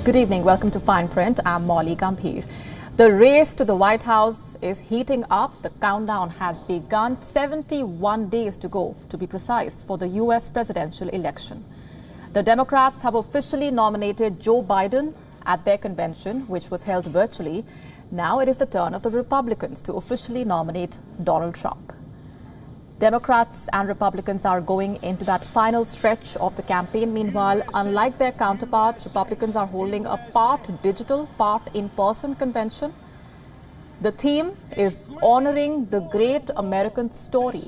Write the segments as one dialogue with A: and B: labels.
A: Good evening. Welcome to Fine Print. I'm Molly Gambhir. The race to the White House is heating up. The countdown has begun. 71 days to go, to be precise, for the U.S. presidential election. The Democrats have officially nominated Joe Biden at their convention, which was held virtually. Now it is the turn of the Republicans to officially nominate Donald Trump. Democrats and Republicans are going into that final stretch of the campaign. Meanwhile, unlike their counterparts, Republicans are holding a part digital, part in-person convention. The theme is honoring the great American story.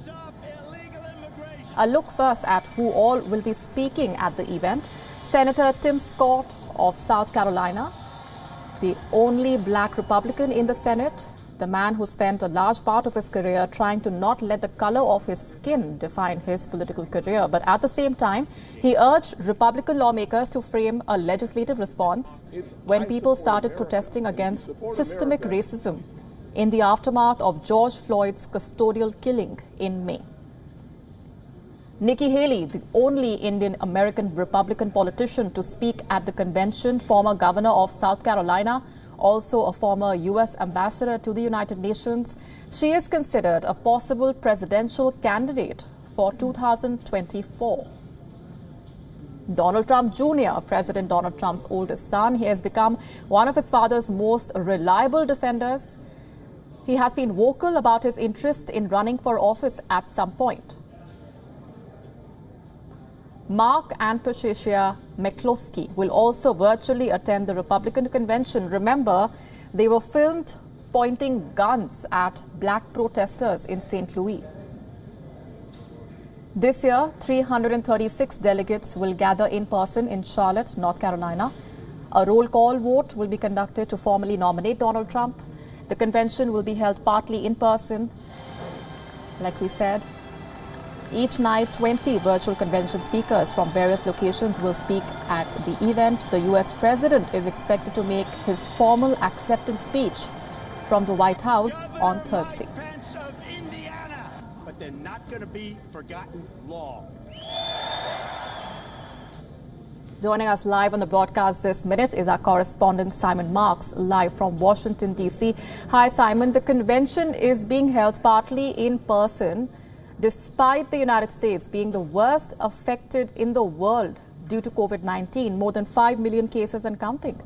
A: A look first at who all will be speaking at the event. Senator Tim Scott of South Carolina, the only black Republican in the Senate, the man who spent a large part of his career trying to not let the color of his skin define his political career. But at the same time, he urged Republican lawmakers to frame a legislative response when people started protesting against systemic racism in the aftermath of George Floyd's custodial killing in May. Nikki Haley, the only Indian-American Republican politician to speak at the convention, former governor of South Carolina, also a former U.S. ambassador to the United Nations. She is considered a possible presidential candidate for 2024. Donald Trump Jr., President Donald Trump's oldest son, he has become one of his father's most reliable defenders. He has been vocal about his interest in running for office at some point. Mark and Patricia McCloskey will also virtually attend the Republican convention. Remember, they were filmed pointing guns at black protesters in St. Louis. This year, 336 delegates will gather in person in Charlotte, North Carolina. A roll call vote will be conducted to formally nominate Donald Trump. The convention will be held partly in person, like we said. Each night, 20 virtual convention speakers from various locations will speak at the event. The U.S. president is expected to make his formal acceptance speech from the White House on Thursday.
B: But they're not going to be forgotten long.
A: Joining us live on the broadcast this minute is our correspondent Simon Marks, live from Washington, D.C. Hi, Simon. The convention is being held partly in person, despite the United States being the worst affected in the world due to COVID-19, more than 5 million cases and counting.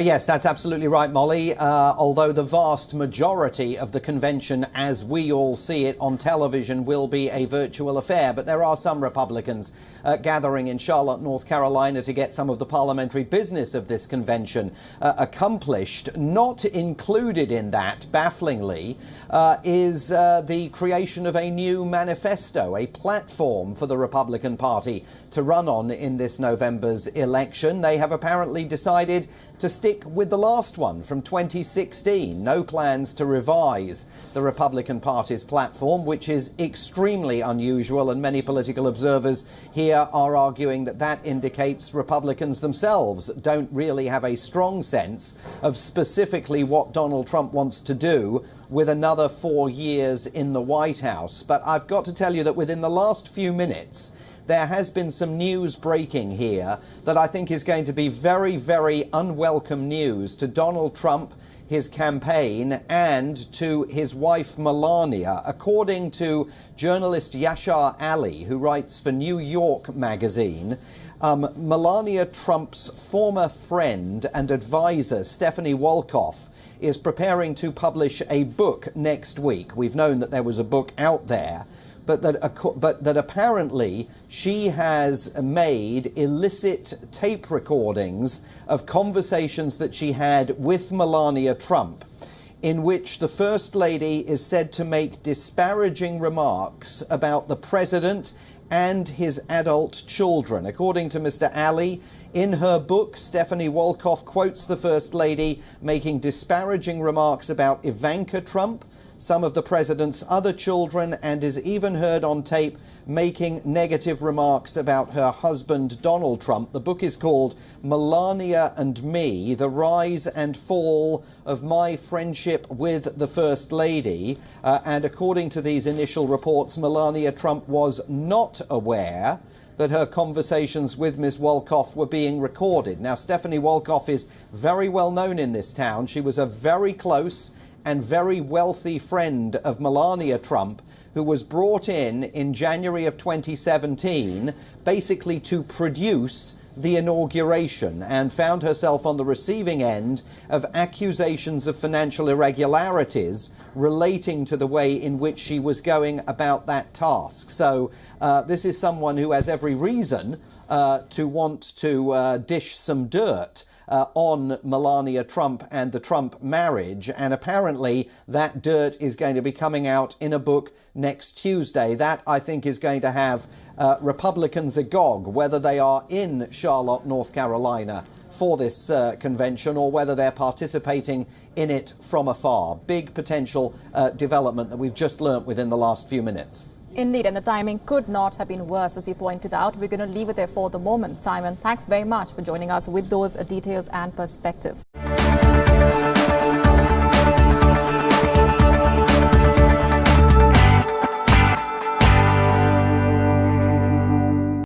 C: Yes, that's absolutely right, Molly. Although the vast majority of the convention, as we all see it on television, will be a virtual affair. But there are some Republicans gathering in Charlotte, North Carolina, to get some of the parliamentary business of this convention accomplished. Not included in that, bafflingly, is the creation of a new manifesto, a platform for the Republican Party to run on in this November's election. They have apparently decided to stick with the last one from 2016. No plans to revise the Republican Party's platform, which is extremely unusual, and many political observers here are arguing that that indicates Republicans themselves don't really have a strong sense of specifically what Donald Trump wants to do with another 4 years in the White House. But I've got to tell you that within the last few minutes, there has been some news breaking here that I think is going to be very, very unwelcome news to Donald Trump, his campaign, and to his wife Melania. According to journalist Yashar Ali, who writes for New York Magazine, Melania Trump's former friend and advisor, Stephanie Wolkoff, is preparing to publish a book next week. We've known that there was a book out there, but that apparently she has made illicit tape recordings of conversations that she had with Melania Trump, in which the First Lady is said to make disparaging remarks about the president and his adult children. According to Mr. Ali, in her book, Stephanie Wolkoff quotes the First Lady making disparaging remarks about Ivanka Trump, some of the president's other children, and is even heard on tape making negative remarks about her husband, Donald Trump. The book is called Melania and Me, The Rise and Fall of My Friendship with the First Lady. And according to these initial reports, Melania Trump was not aware that her conversations with Ms. Wolkoff were being recorded. Now, Stephanie Wolkoff is very well known in this town. She was a very close and very wealthy friend of Melania Trump, who was brought in January of 2017, basically to produce the inauguration, and found herself on the receiving end of accusations of financial irregularities relating to the way in which she was going about that task. So this is someone who has every reason to want to dish some dirt on Melania Trump and the Trump marriage, and apparently that dirt is going to be coming out in a book next Tuesday. That, I think, is going to have Republicans agog, whether they are in Charlotte, North Carolina for this convention or whether they're participating in it from afar. Big potential development that we've just learnt within the last few minutes.
A: Indeed, and the timing could not have been worse, as you pointed out. We're going to leave it there for the moment. Simon, thanks very much for joining us with those details and perspectives.